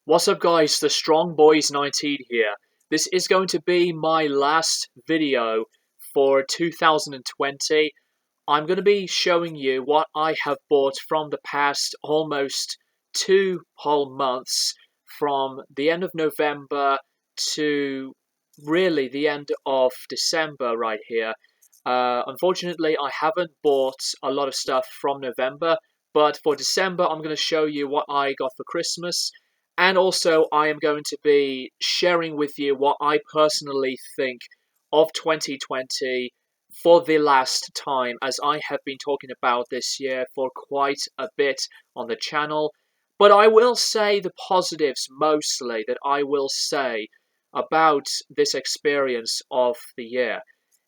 What's up guys, the Strong Boys 19 here. This is going to be my last video for 2020. I'm going to be showing you what I have bought from the past almost 2 whole months, from the end of November to really the end of December right here. Unfortunately, I haven't bought a lot of stuff from November, but for December I'm going to show you what I got for Christmas. And also, I am going to be sharing with you what I personally think of 2020 for the last time, as I have been talking about this year for quite a bit on the channel. But I will say the positives mostly that I will say about this experience of the year.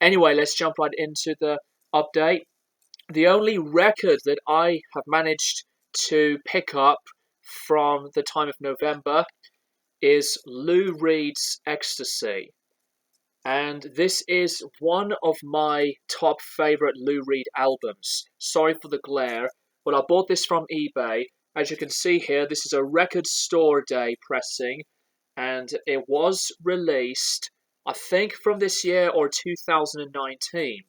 Anyway, let's jump right into the update. The only record that I have managed to pick up from the time of November is Lou Reed's Ecstasy. And this is one of my top favorite Lou Reed albums. Sorry for the glare, but I bought this from eBay. As you can see here, this is a record store day pressing, and it was released, I think, from this year or 2019.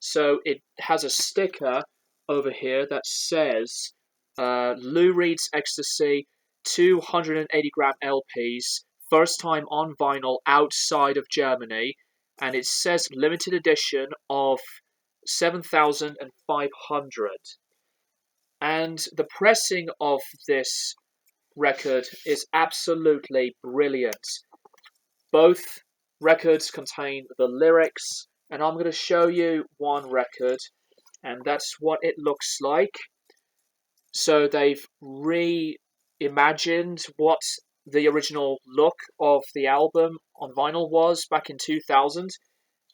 So it has a sticker over here that says Lou Reed's Ecstasy 280-gram LPs, first time on vinyl outside of Germany, and it says limited edition of 7,500. And the pressing of this record is absolutely brilliant. Both records contain the lyrics, and I'm going to show you one record, and that's what it looks like. So they've reimagined what the original look of the album on vinyl was back in 2000.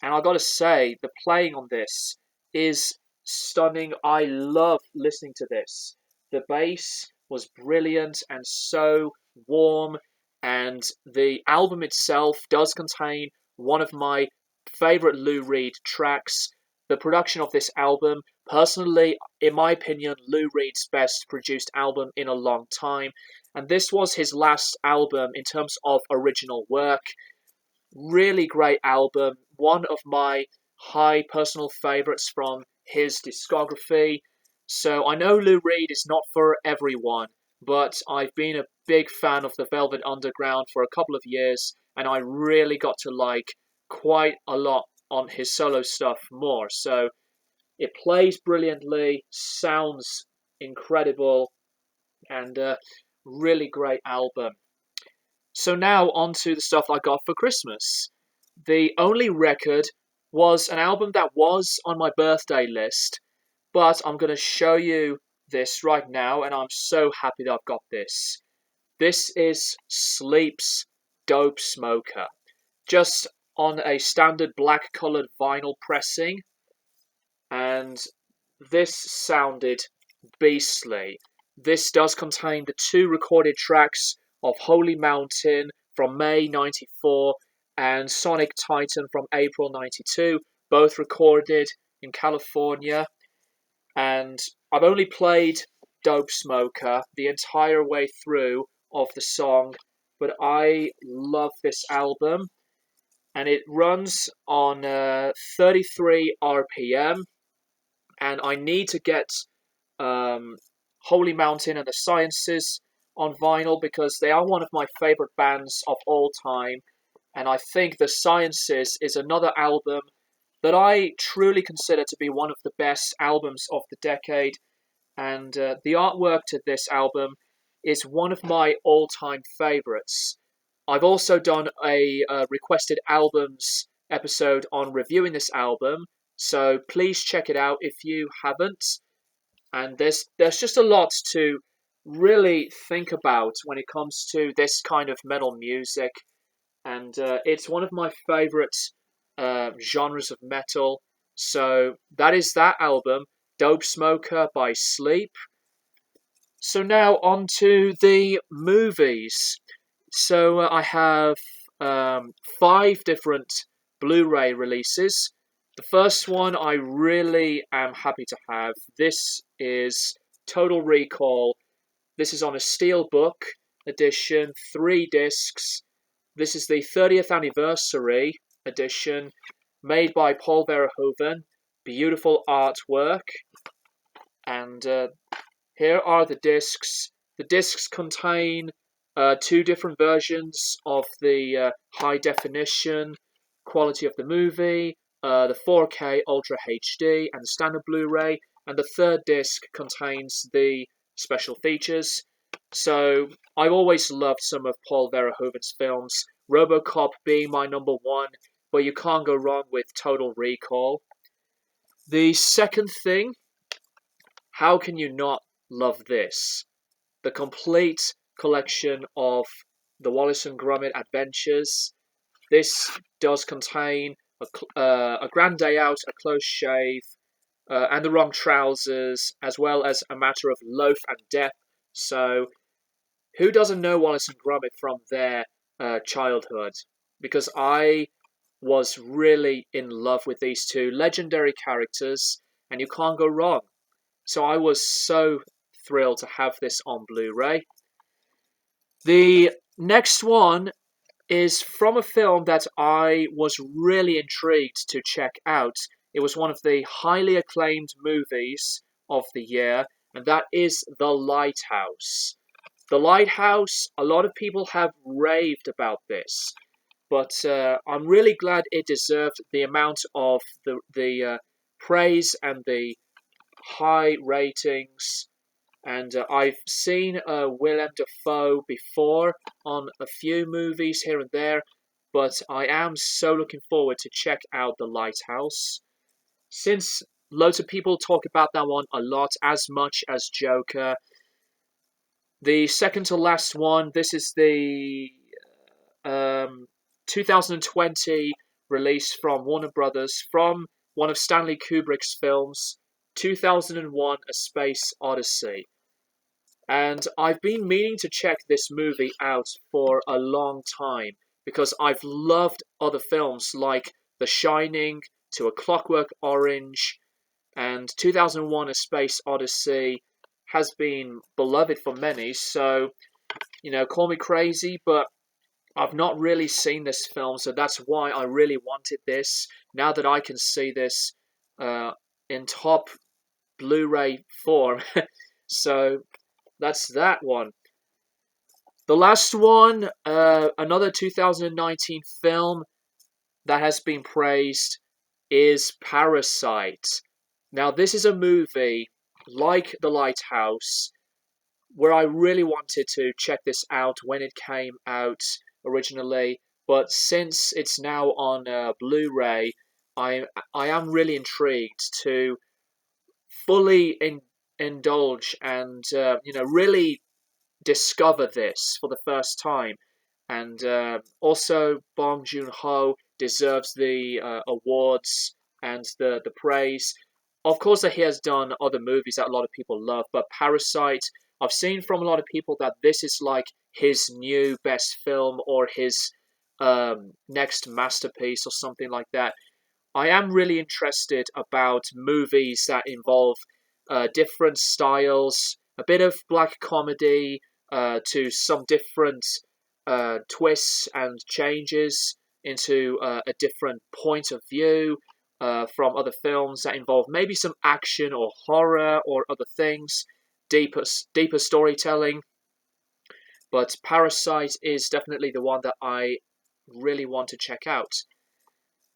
And I gotta say, the playing on this is stunning. I love listening to this. The bass was brilliant and so warm, and the album itself does contain one of my favorite Lou Reed tracks. The production of this album, personally, in my opinion, Lou Reed's best produced album in a long time. And this was his last album in terms of original work. Really great album. One of my high personal favorites from his discography. So I know Lou Reed is not for everyone, but I've been a big fan of the Velvet Underground for a couple of years, and I really got to like quite a lot on his solo stuff more. So it plays brilliantly, sounds incredible, and really great album. So now on to the stuff I got for Christmas. The only record was an album that was on my birthday list, but I'm going to show you this right now, and I'm so happy that I've got this. This is Sleep's Dope Smoker. Just on a standard black coloured vinyl pressing, and this sounded beastly. This does contain the two recorded tracks of Holy Mountain from May 94 and Sonic Titan from April 92, both recorded in California. And I've only played Dope Smoker the entire way through of the song, but I love this album. And it runs on 33 RPM, and I need to get Holy Mountain and the Sciences on vinyl because they are one of my favorite bands of all time, and I think the Sciences is another album that I truly consider to be one of the best albums of the decade, and the artwork to this album is one of my all-time favorites. I've also done a requested albums episode on reviewing this album, so please check it out if you haven't. And there's just a lot to really think about when it comes to this kind of metal music, and it's one of my favorite genres of metal. So that is that album, Dope Smoker by Sleep. So now on to the movies. So I have 5 different Blu-ray releases. The first one I really am happy to have. This is Total Recall. This is on a steel book, edition, 3 discs. This is the 30th anniversary edition, made by Paul Verhoeven. Beautiful artwork. And here are the discs. The discs contain 2 different versions of the high definition quality of the movie, the 4K Ultra HD and the standard Blu-ray, and the third disc contains the special features. So I've always loved some of Paul Verhoeven's films, RoboCop being my number 1, but you can't go wrong with Total Recall. The second thing, how can you not love this? The complete collection of the Wallace and Gromit adventures. This does contain a grand day out, a close shave, and the wrong trousers, as well as a matter of loaf and death. So, who doesn't know Wallace and Gromit from their childhood? Because I was really in love with these two legendary characters, and you can't go wrong. So I was so thrilled to have this on Blu-ray. The next one is from a film that I was really intrigued to check out. It was one of the highly acclaimed movies of the year, and that is The Lighthouse. The Lighthouse, a lot of people have raved about this, but I'm really glad it deserved the amount of the praise and the high ratings. And I've seen Willem Dafoe before on a few movies here and there, but I am so looking forward to check out The Lighthouse. Since loads of people talk about that one a lot, as much as Joker. The second to last one, this is the 2020 release from Warner Brothers, from one of Stanley Kubrick's films, 2001: A Space Odyssey. And I've been meaning to check this movie out for a long time because I've loved other films like The Shining, To A Clockwork Orange, and 2001: A Space Odyssey has been beloved for many. So, call me crazy, but I've not really seen this film, so that's why I really wanted this. Now that I can see this in top Blu-ray form, so that's that one. The last one, another 2019 film that has been praised, is Parasite. Now, this is a movie like The Lighthouse where I really wanted to check this out when it came out originally, but since it's now on Blu-ray, I am really intrigued to fully indulge and really discover this for the first time. And also, Bong Joon-ho deserves the awards and the praise. Of course, that he has done other movies that a lot of people love, but Parasite, I've seen from a lot of people that this is like his new best film or his next masterpiece or something like that. I am really interested about movies that involve different styles, a bit of black comedy, to some different twists and changes into a different point of view from other films that involve maybe some action or horror or other things, deeper storytelling. But Parasite is definitely the one that I really want to check out.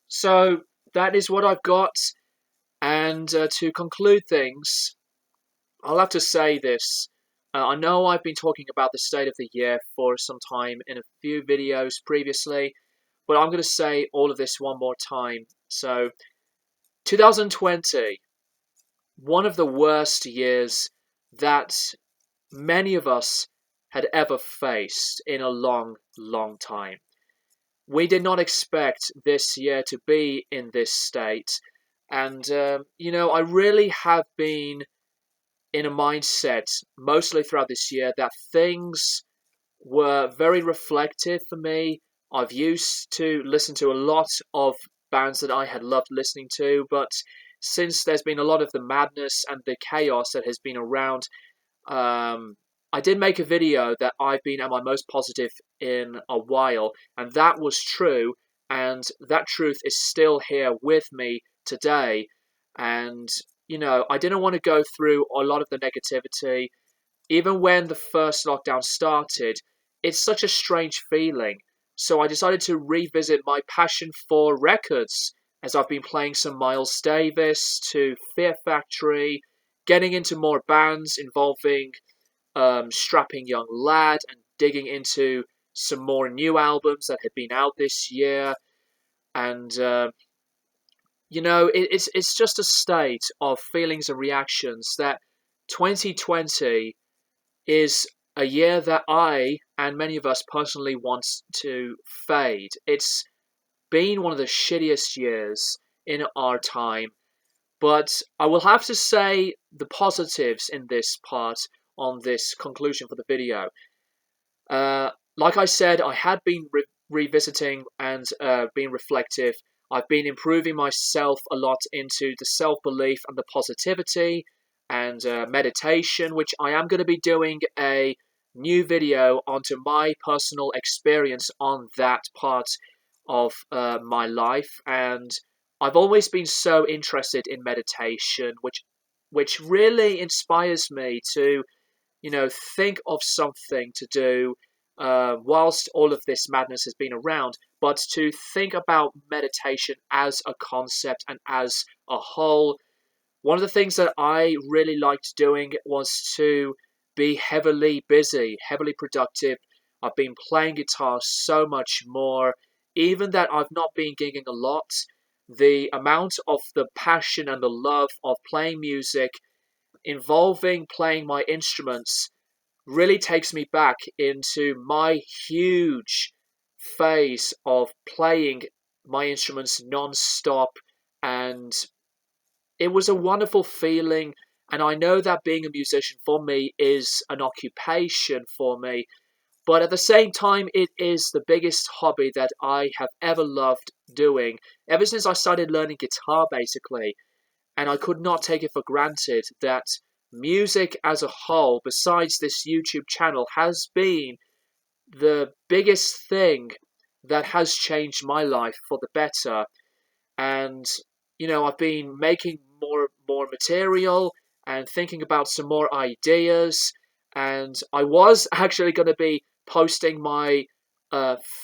So that is what I've got. And to conclude things, I'll have to say this. I know I've been talking about the state of the year for some time in a few videos previously, but I'm going to say all of this one more time. So, 2020, one of the worst years that many of us had ever faced in a long, long time. We did not expect this year to be in this state. And, I really have been in a mindset mostly throughout this year that things were very reflective for me. I've used to listen to a lot of bands that I had loved listening to, but since there's been a lot of the madness and the chaos that has been around, I did make a video that I've been at my most positive in a while, and that was true, and that truth is still here with me today. And, I didn't want to go through a lot of the negativity. Even when the first lockdown started, it's such a strange feeling. So I decided to revisit my passion for records, as I've been playing some Miles Davis to Fear Factory, getting into more bands involving Strapping Young Lad, and digging into some more new albums that had been out this year. And it's just a state of feelings and reactions that 2020 is a year that I and many of us personally want to fade. It's been one of the shittiest years in our time, but I will have to say the positives in this part on this conclusion for the video. Like I said, I had been revisiting and being reflective. I've been improving myself a lot into the self-belief and the positivity and meditation, which I am going to be doing a new video onto my personal experience on that part of my life. And I've always been so interested in meditation, which really inspires me to think of something to do whilst all of this madness has been around, but to think about meditation as a concept and as a whole. One of the things that I really liked doing was to be heavily busy, heavily productive. I've been playing guitar so much more, even that I've not been gigging a lot. The amount of the passion and the love of playing music involving playing my instruments really takes me back into my huge phase of playing my instruments non-stop, and it was a wonderful feeling. And I know that being a musician for me is an occupation for me, but at the same time it is the biggest hobby that I have ever loved doing ever since I started learning guitar, basically. And I could not take it for granted that music as a whole, besides this YouTube channel, has been the biggest thing that has changed my life for the better. And I've been making more material and thinking about some more ideas. And I was actually going to be posting my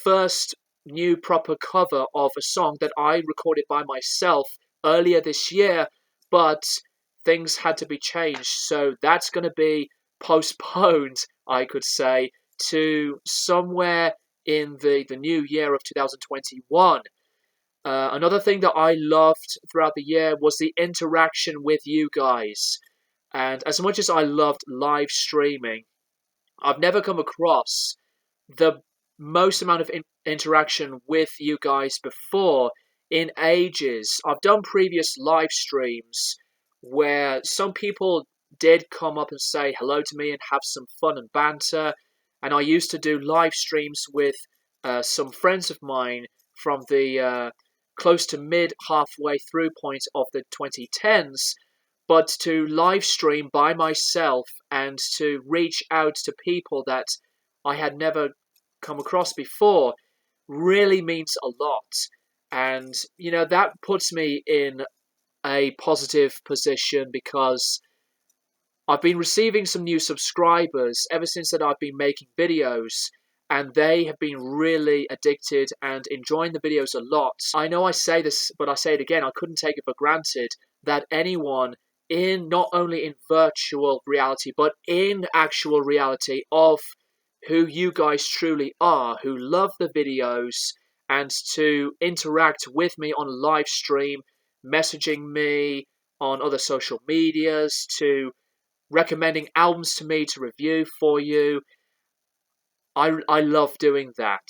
first new proper cover of a song that I recorded by myself earlier this year, but things had to be changed, so that's going to be postponed, I could say, to somewhere in the new year of 2021. Another thing that I loved throughout the year was the interaction with you guys. And as much as I loved live streaming, I've never come across the most amount of interaction with you guys before in ages. I've done previous live streams where some people did come up and say hello to me and have some fun and banter. And I used to do live streams with some friends of mine from the close to mid halfway through point of the 2010s. But to live stream by myself and to reach out to people that I had never come across before really means a lot. And, that puts me in a positive position because I've been receiving some new subscribers ever since that I've been making videos, and they have been really addicted and enjoying the videos a lot. I know I say this, but I say it again, I couldn't take it for granted that anyone in not only in virtual reality, but in actual reality of who you guys truly are, who love the videos, and to interact with me on live stream, messaging me on other social medias, to recommending albums to me to review for you. I love doing that.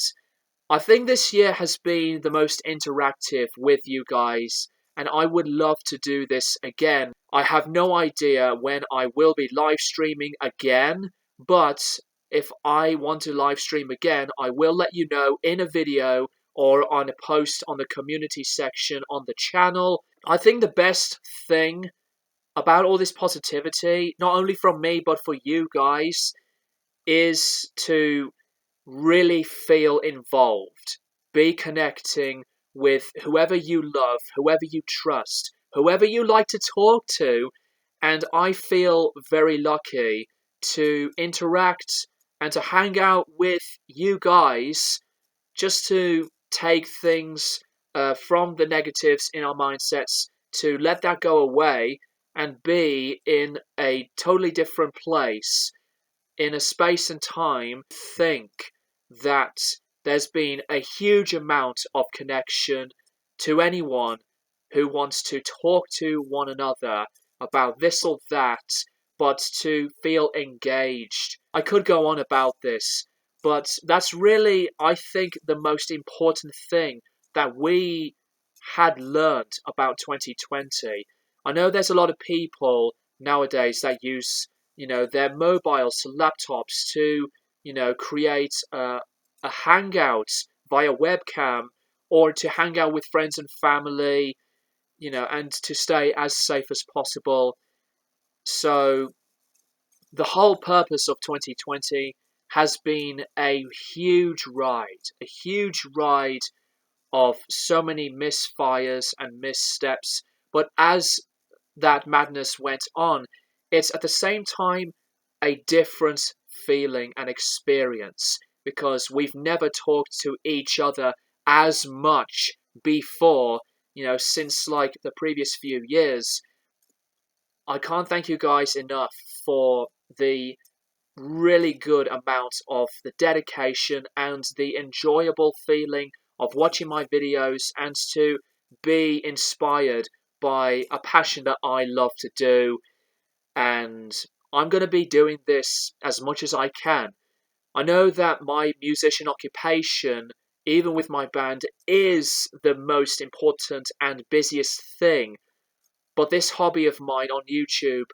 I think this year has been the most interactive with you guys, and I would love to do this again. I have no idea when I will be live streaming again, but if I want to live stream again, I will let you know in a video or on a post on the community section on the channel. I think the best thing about all this positivity, not only from me but for you guys, is to really feel involved, be connecting with whoever you love, whoever you trust, whoever you like to talk to. And I feel very lucky to interact and to hang out with you guys, just to take things from the negatives in our mindsets, to let that go away and be in a totally different place in a space and time. Think that there's been a huge amount of connection to anyone who wants to talk to one another about this or that, but to feel engaged. I could go on about this, but that's really, I think, the most important thing that we had learned about 2020. I know there's a lot of people nowadays that use, their mobiles, laptops to, create a hangout via webcam, or to hang out with friends and family, and to stay as safe as possible. So the whole purpose of 2020 has been a huge ride of so many misfires and missteps. But as that madness went on, it's at the same time a different feeling and experience, because we've never talked to each other as much before, since like the previous few years. I can't thank you guys enough for the really good amount of the dedication and the enjoyable feeling of watching my videos, and to be inspired by a passion that I love to do. And I'm going to be doing this as much as I can. I know that my musician occupation, even with my band, is the most important and busiest thing, but this hobby of mine on YouTube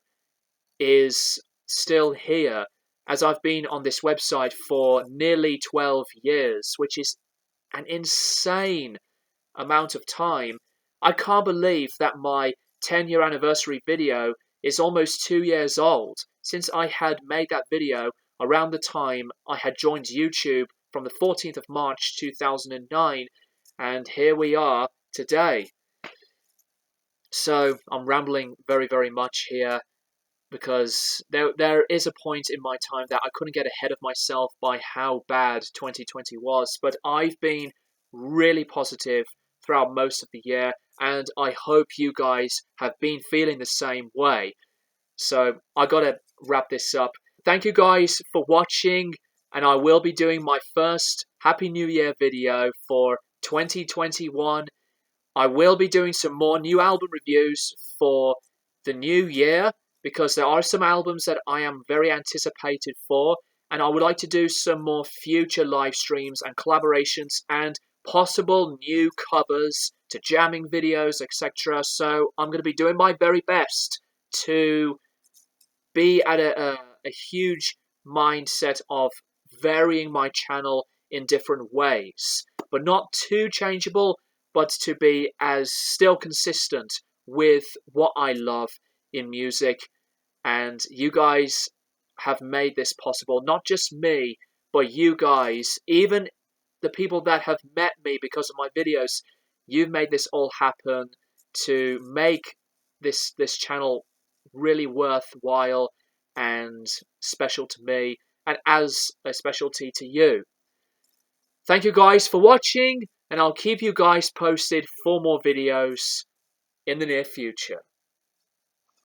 is still here, as I've been on this website for nearly 12 years, which is an insane amount of time. I can't believe that my 10-year anniversary video is almost 2 years old, since I had made that video around the time I had joined YouTube from the 14th of March 2009, and here we are today. So I'm rambling very, very much here, because there is a point in my time that I couldn't get ahead of myself by how bad 2020 was, but I've been really positive throughout most of the year, and I hope you guys have been feeling the same way. So I gotta wrap this up. Thank you guys for watching, and I will be doing my first Happy New Year video for 2021. I will be doing some more new album reviews for the new year, because there are some albums that I am very anticipated for, and I would like to do some more future live streams and collaborations and possible new covers to jamming videos, etc. So I'm going to be doing my very best to be at a huge mindset of varying my channel in different ways, but not too changeable, but to be as still consistent with what I love in music. And you guys have made this possible, not just me, but you guys, even the people that have met me because of my videos. You've made this all happen to make this channel really worthwhile and special to me, and as a specialty to you. Thank you guys for watching, and I'll keep you guys posted for more videos in the near future.